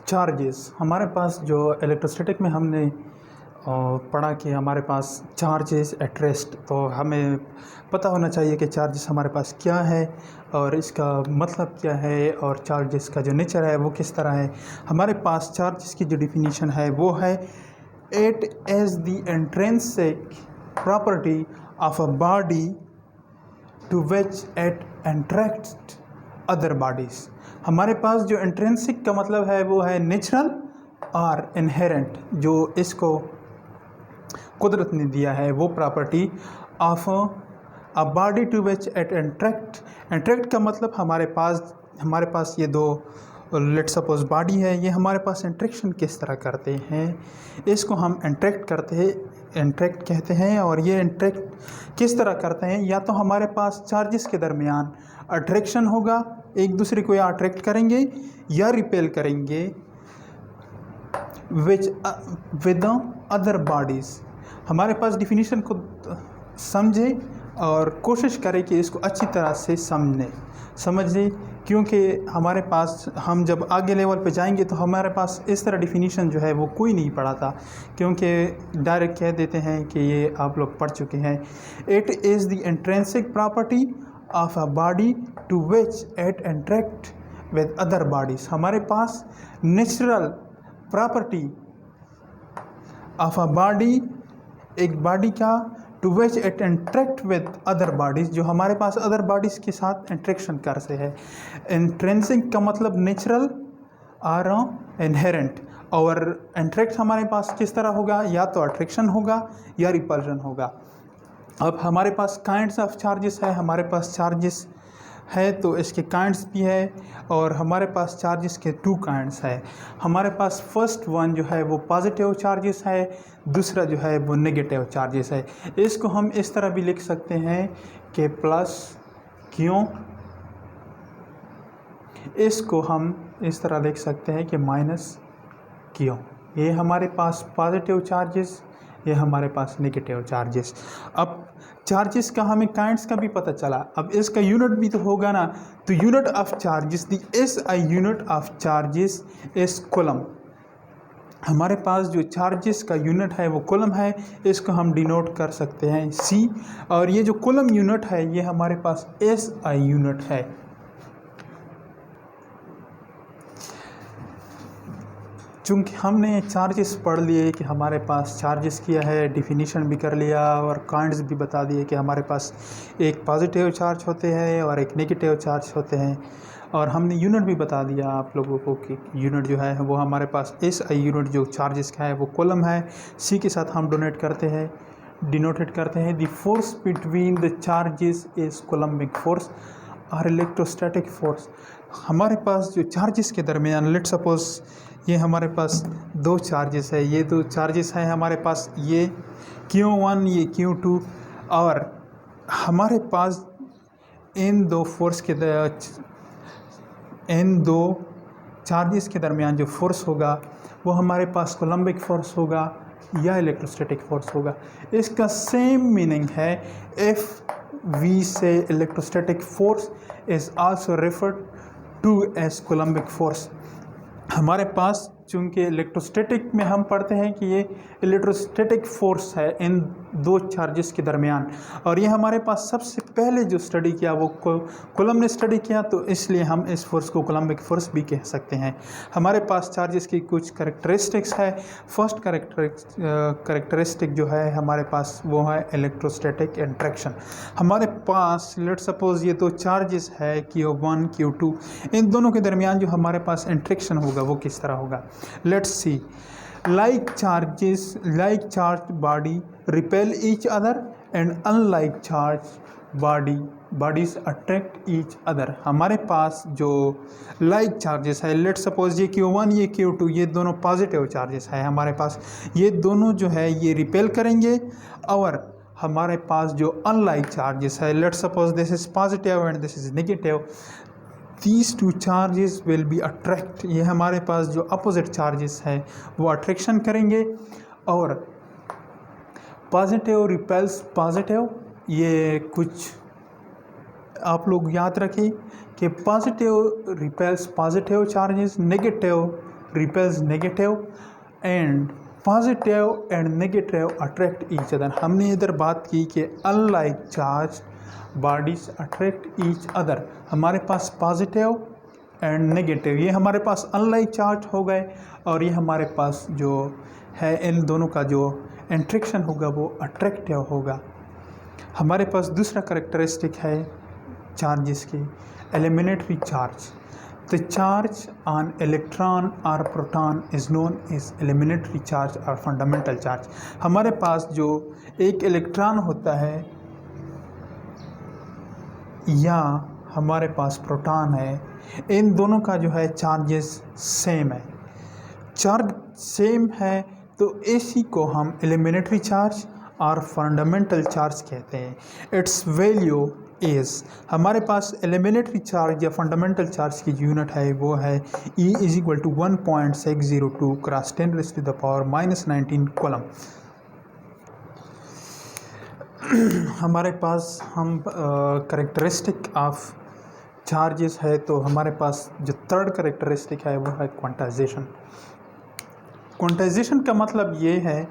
Charges हमारे पास जो इलेक्ट्रोस्टैटिक में हमने पढ़ा कि हमारे पास चार्जेस एट रेस्ट, तो हमें पता होना चाहिए कि चार्जेस हमारे पास क्या है और इसका मतलब क्या है और चार्जेस का जो नेचर है वो किस तरह है। हमारे पास चार्जेस की जो डिफिनीशन है वो है it is the intrinsic property of a body to which it attracts other bodies. हमारे पास जो इंट्रिंसिक का मतलब है वो है नेचुरल और इनहेरेंट, जो इसको कुदरत ने दिया है, वो property of a body to which it attract का मतलब हमारे पास ये दो लेट सपोज बॉडी है, ये हमारे पास इंट्रैक्शन किस तरह करते हैं, इसको हम इंट्रैक्ट कहते हैं। और ये इंट्रैक्ट किस तरह करते हैं, या तो हमारे पास चार्जेस के दरमियान अट्रैक्शन होगा, एक दूसरे को या अट्रैक्ट करेंगे या रिपेल करेंगे विद अदर बॉडीज़। हमारे पास डिफिनीशन को समझें और कोशिश करें कि इसको अच्छी तरह से समझें, क्योंकि हमारे पास हम जब आगे लेवल पे जाएंगे तो हमारे पास इस तरह डिफिनीशन जो है वो कोई नहीं पढ़ा था, क्योंकि डायरेक्ट कह देते हैं कि ये आप लोग पढ़ चुके हैं। It is the intrinsic property of a body to which it interact with other bodies. हमारे पास natural property of a body, एक बॉडी का, to which it interact with other bodies, जो हमारे पास अदर बॉडीज़ के साथ इंट्रैक्शन कर से है। इंट्रिंसिक का मतलब नेचुरल और इनहेरेंट, और इंटरेक्ट हमारे पास किस तरह होगा, या तो अट्रैक्शन होगा या रिपल्शन होगा। अब हमारे पास काइंड्स ऑफ चार्जेस है, हमारे पास चार्जेस है तो इसके काइंड्स भी है, और हमारे पास चार्जेस के टू काइंड्स है। हमारे पास फर्स्ट वन जो है वो पॉजिटिव चार्जेस है, दूसरा जो है वो नेगेटिव चार्जेस है। इसको हम इस तरह भी लिख सकते हैं कि प्लस क्यों, इसको हम इस तरह लिख सकते हैं कि माइनस क्यों। ये हमारे पास पॉजिटिव चार्जेस, ये हमारे पास नेगेटिव चार्जेस। अब चार्जेस का हमें काइंड्स का भी पता चला, अब इसका यूनिट भी तो होगा ना, तो unit of charges, the S I unit of charges इस कूलम। हमारे पास जो चार्जेस का यूनिट है वो कूलम है, इसको हम डिनोट कर सकते हैं सी, और ये जो कूलम यूनिट है ये हमारे पास एस आई यूनिट है। चूँकि हमने चार्जेस पढ़ लिए कि हमारे पास चार्जेस किया है, डिफिनीशन भी कर लिया और काइंड्स भी बता दिए कि हमारे पास एक पॉजिटिव चार्ज होते हैं और एक नेगेटिव चार्ज होते हैं, और हमने यूनिट भी बता दिया आप लोगों को कि यूनिट जो है वो हमारे पास एस आई यूनिट जो चार्जेस का है वो कॉलम है, सी के साथ हम डिनोटेड करते हैं। The force between the charges is coulombic force और इलेक्ट्रोस्टैटिक फोर्स। हमारे पास जो चार्जेस के दरमियान, लेट सपोज ये हमारे पास दो चार्जेस है, ये दो चार्जेस हैं हमारे पास, ये Q1 ये Q2, और हमारे पास इन दो चार्जेस के दरमियान जो फोर्स होगा वो हमारे पास कोलम्बिक फोर्स होगा या इलेक्ट्रोस्टैटिक फोर्स होगा। इसका सेम मीनिंग है if we say electrostatic force is also referred to as coulombic force. हमारे पास चूँकि इलेक्ट्रोस्टैटिक में हम पढ़ते हैं कि ये इलेक्ट्रोस्टैटिक फोर्स है इन दो चार्जेस के दरमियान, और ये हमारे पास सबसे पहले जो स्टडी किया वो कूलम ने स्टडी किया, तो इसलिए हम इस फोर्स को कोलम्बिक फोर्स भी कह सकते हैं। हमारे पास चार्जेस की कुछ कैरेक्टरिस्टिक्स है। फर्स्ट कैरेक्टरिस्टिक जो है हमारे पास वो है इलेक्ट्रोस्टैटिक इंट्रैक्शन। हमारे पास लेट सपोज ये दो चार्जेस है Q1 Q2, इन दोनों के दरमियान जो हमारे पास इंट्रैक्शन होगा वो किस तरह होगा। Let's see, like charged body repel each other and unlike charged bodies attract each other। हमारे पास जो like चार्जेस है, लेट सपोज ये Q1 ये Q2 ये दोनों पॉजिटिव चार्जेस है हमारे पास, ये दोनों जो है ये रिपेल करेंगे, और हमारे पास जो अनलाइक चार्जेस है, let suppose this is positive and this is negative, these two charges will be attract, ये हमारे पास जो अपोजिट चार्जेस है वो अट्रैक्शन करेंगे, और पॉजिटिव रिपेल्स पॉजिटिव। ये कुछ आप लोग याद रखें कि positive repels positive charges, negative repels negative and positive and negative attract each other। हमने इधर बात की कि unlike charge bodies attract each other। हमारे पास पॉजिटिव एंड नेगेटिव, ये हमारे पास अनलाइक चार्ज हो गए और ये हमारे पास जो है इन दोनों का जो इंट्रैक्शन होगा वो अट्रैक्टिव होगा। हमारे पास दूसरा करेक्टरिस्टिक है चार्जेस की, elementary charge. The charge on electron और proton is known as elementary charge और फंडामेंटल चार्ज। हमारे पास जो एक इलेक्ट्रॉन होता है या हमारे पास प्रोटॉन है, इन दोनों का जो है चार्जेस सेम है। चार्ज सेम है तो इसी को हम एलिमिनेटरी चार्ज और फंडामेंटल चार्ज कहते हैं। इट्स वैल्यू इज़, हमारे पास एलिमिनेटरी चार्ज या फंडामेंटल चार्ज की यूनिट है वो है E is equal to 1.602 cross 10⁻⁻19 coulomb. हमारे पास हम करेक्टरिस्टिक ऑफ चार्जेस है तो हमारे पास जो थर्ड करेक्टरिस्टिक है वो है क्वांटाइजेशन। क्वांटाइजेशन का मतलब ये है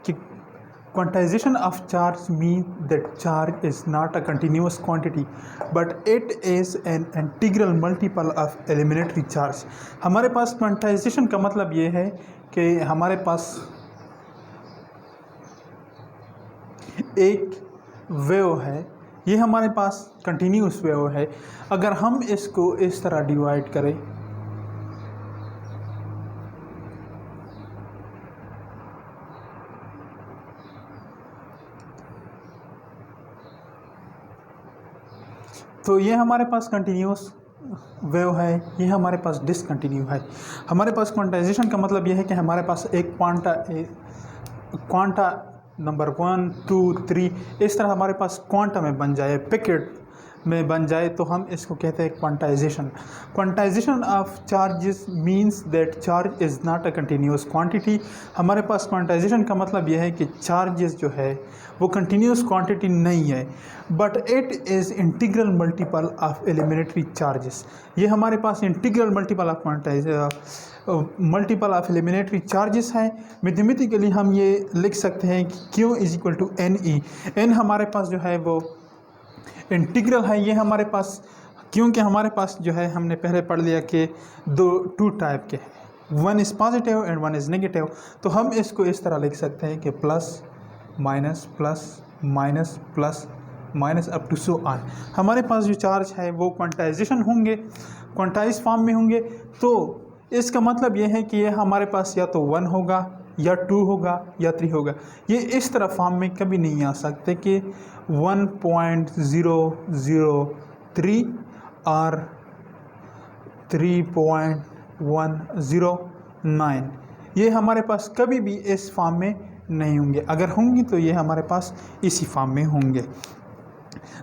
कि quantization of charge mean that charge is not a continuous quantity but it is an integral multiple of एलिमिनेटरी charge. हमारे पास क्वांटाइजेशन का मतलब ये है कि हमारे पास एक वेव है, ये हमारे पास कंटिन्यूस वेव है। अगर हम इसको इस तरह डिवाइड करें तो ये हमारे पास कंटिन्यूस वेव है, ये हमारे पास डिसकंटिन्यू है। हमारे पास क्वांटाइजेशन का मतलब यह है कि हमारे पास एक क्वांटा नंबर 1 2 3 इस तरह हमारे पास क्वांटा में बन जाए, पैकेट में बन जाए तो हम इसको कहते हैं quantization. Quantization of charges means that charge is not a continuous quantity. हमारे पास क्वांटाइजेशन का मतलब यह है कि चार्जेस जो है वो कंटिन्यूस क्वांटिटी नहीं है but it is integral multiple of elementary charges. ये हमारे पास integral multiple of elementary charges हैं। मैथमेटिकली हम ये लिख सकते हैं कि Q is equal to NE। N हमारे पास जो है वो इंटीग्रल है, ये हमारे पास क्योंकि हमारे पास जो है हमने पहले पढ़ लिया कि टू टाइप के हैं, one is positive and one is negative. तो हम इसको इस तरह लिख सकते हैं कि plus minus plus minus plus minus up to so on. हमारे पास जो चार्ज है वो क्वांटाइजेशन होंगे, क्वांटाइज फॉर्म में होंगे। तो इसका मतलब ये है कि ये हमारे पास या तो 1 होगा या 2 होगा या 3 होगा। ये इस तरह फॉर्म में कभी नहीं आ सकते कि 1.003 और 3.109, ये हमारे पास कभी भी इस फॉर्म में नहीं होंगे। अगर होंगे तो ये हमारे पास इसी फॉर्म में होंगे।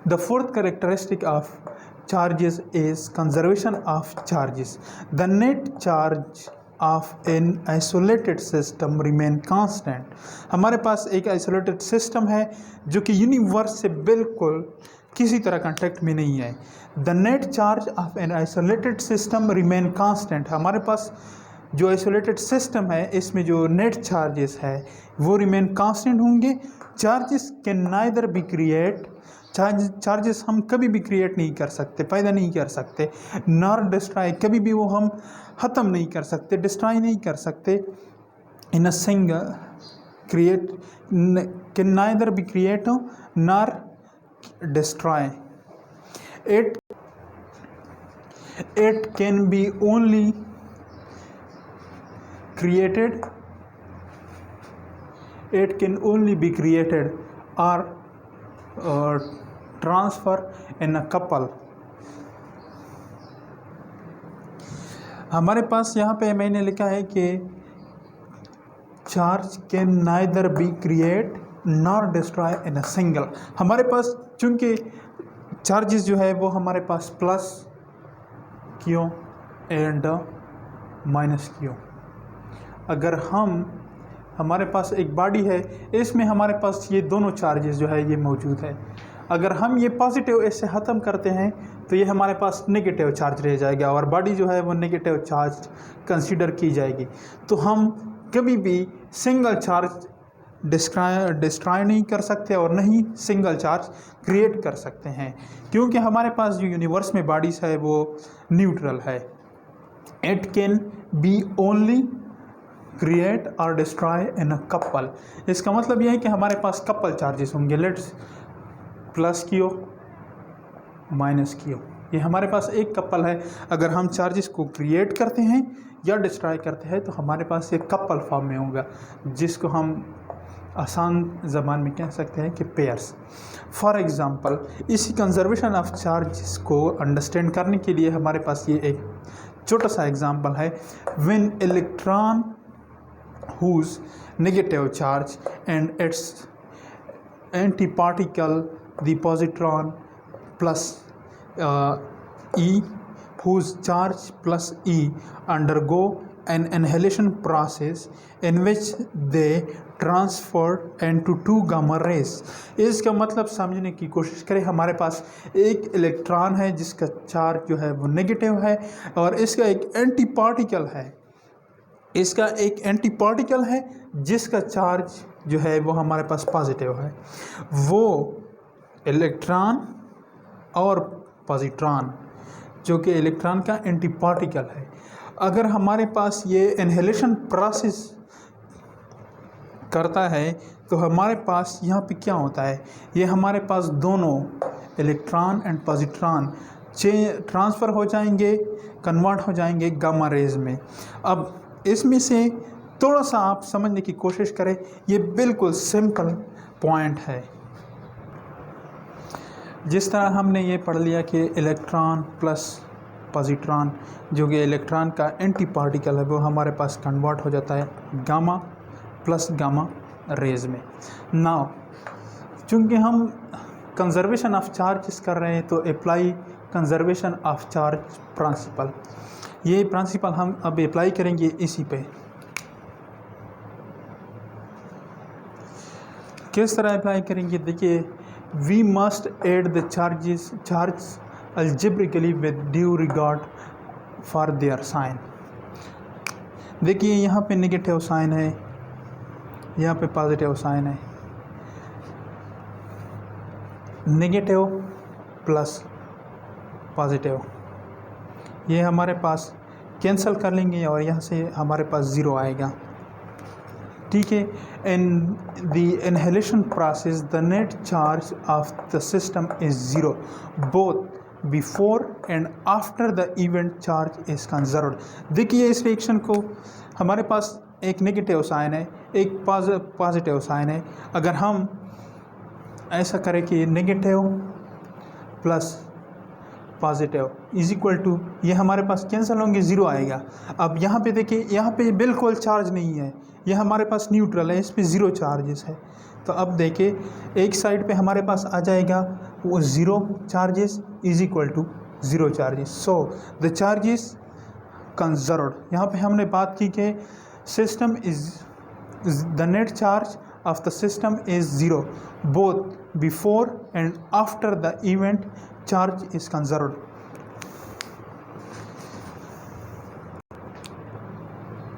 The fourth characteristic of charges is conservation of charges. The net charge of an isolated system remain constant। हमारे पास एक isolated system है जो कि यूनिवर्स से बिल्कुल किसी तरह कांटेक्ट में नहीं है। The net charge of an isolated system remain constant। हमारे पास जो आइसोलेटेड सिस्टम है इसमें जो नेट चार्जेस है वो रिमेन कांस्टेंट होंगे। Charges can neither be create, charges हम कभी भी क्रिएट नहीं कर सकते, पैदा नहीं कर सकते, नॉर डिस्ट्रॉय, कभी भी वो हम ख़त्म नहीं कर सकते, डिस्ट्रॉय नहीं कर सकते। In a single create can neither be create nor destroy, it can be only created, it can only be created or transfer in a couple। हमारे पास यहाँ पे मैंने लिखा है कि charge can neither be create nor destroy in a single. हमारे पास चूँकि चार्जेस जो है वो हमारे पास plus Q and minus Q, अगर हमारे पास एक बॉडी है इसमें हमारे पास ये दोनों चार्जेस जो है ये मौजूद है। अगर हम ये पॉजिटिव इससे ख़त्म करते हैं तो ये हमारे पास नेगेटिव चार्ज रह जाएगा और बॉडी जो है वो नेगेटिव चार्ज कंसीडर की जाएगी। तो हम कभी भी सिंगल चार्ज डिस्ट्रॉय नहीं कर सकते और नहीं सिंगल चार्ज क्रिएट कर सकते हैं, क्योंकि हमारे पास जो यूनिवर्स में बॉडीज़ है वो न्यूट्रल है। It can be only create और डिस्ट्रॉय इन अ कपल। इसका मतलब यह है कि हमारे पास कपल चार्जेस होंगे। Let's plus Q minus Q, ये हमारे पास एक कपल है। अगर हम चार्जेस को क्रिएट करते हैं या डिस्ट्रॉय करते हैं तो हमारे पास एक कपल फॉर्म में होगा, जिसको हम आसान ज़बान में कह सकते हैं कि पेयर्स। फॉर एग्ज़ाम्पल, इसी कंजर्वेशन ऑफ चार्जेस को अंडरस्टैंड करने के लिए हमारे पास ये एक छोटा सा एग्जांपल है। When electron whose negative charge and its antiparticle the positron plus E whose charge plus E undergo an annihilation process in which they transfer into two gamma rays। इसका मतलब समझने की कोशिश करें। हमारे पास एक इलेक्ट्रॉन है जिसका चार्ज जो है वो नेगेटिव है और इसका एक एंटी पार्टिकल है जिसका चार्ज जो है वो हमारे पास पॉजिटिव है। वो इलेक्ट्रॉन और पॉजिट्रॉन जो कि इलेक्ट्रॉन का एंटी पार्टिकल है, अगर हमारे पास ये इनहेलेशन प्रोसेस करता है तो हमारे पास यहाँ पे क्या होता है, ये हमारे पास दोनों इलेक्ट्रॉन एंड पॉजिट्रॉन ट्रांसफ़र हो जाएंगे, कन्वर्ट हो जाएंगे गामा रेज में। अब इसमें से थोड़ा सा आप समझने की कोशिश करें, ये बिल्कुल सिंपल पॉइंट है। जिस तरह हमने ये पढ़ लिया कि इलेक्ट्रॉन प्लस पॉजिट्रॉन जो कि इलेक्ट्रॉन का एंटी पार्टिकल है वो हमारे पास कन्वर्ट हो जाता है गामा प्लस गामा रेज में। नाउ चूँकि हम कंजर्वेशन ऑफ चार्जेस कर रहे हैं तो apply conservation of charge principle, ये प्रिंसिपल हम अब अप्लाई करेंगे इसी पे। किस तरह अप्लाई करेंगे, देखिए, we must add the charge algebraically with due regard for their sign. देखिए यहाँ पे नेगेटिव साइन है, यहाँ पे पॉजिटिव साइन है, नेगेटिव प्लस पॉजिटिव, ये हमारे पास कैंसिल कर लेंगे और यहाँ से हमारे पास ज़ीरो आएगा। ठीक है। In the inhalation process the net charge of the system is zero both before and after the event charge is conserved. देखिए इस रिएक्शन को हमारे पास एक नेगेटिव साइन है, एक पॉजिटिव साइन है। अगर हम ऐसा करें कि negative plus positive is equal to, ये हमारे पास कैंसिल होंगे, ज़ीरो आएगा। अब यहाँ पे देखिए, यहाँ पे बिल्कुल चार्ज नहीं है, ये हमारे पास न्यूट्रल है, इस पे ज़ीरो चार्जेस है। तो अब देखिए एक साइड पे हमारे पास आ जाएगा वो zero charges is equal to zero charges. So the charges conserved. यहाँ पे हमने बात की कि system is the net charge of the system is zero both before and after the event charge is conserved।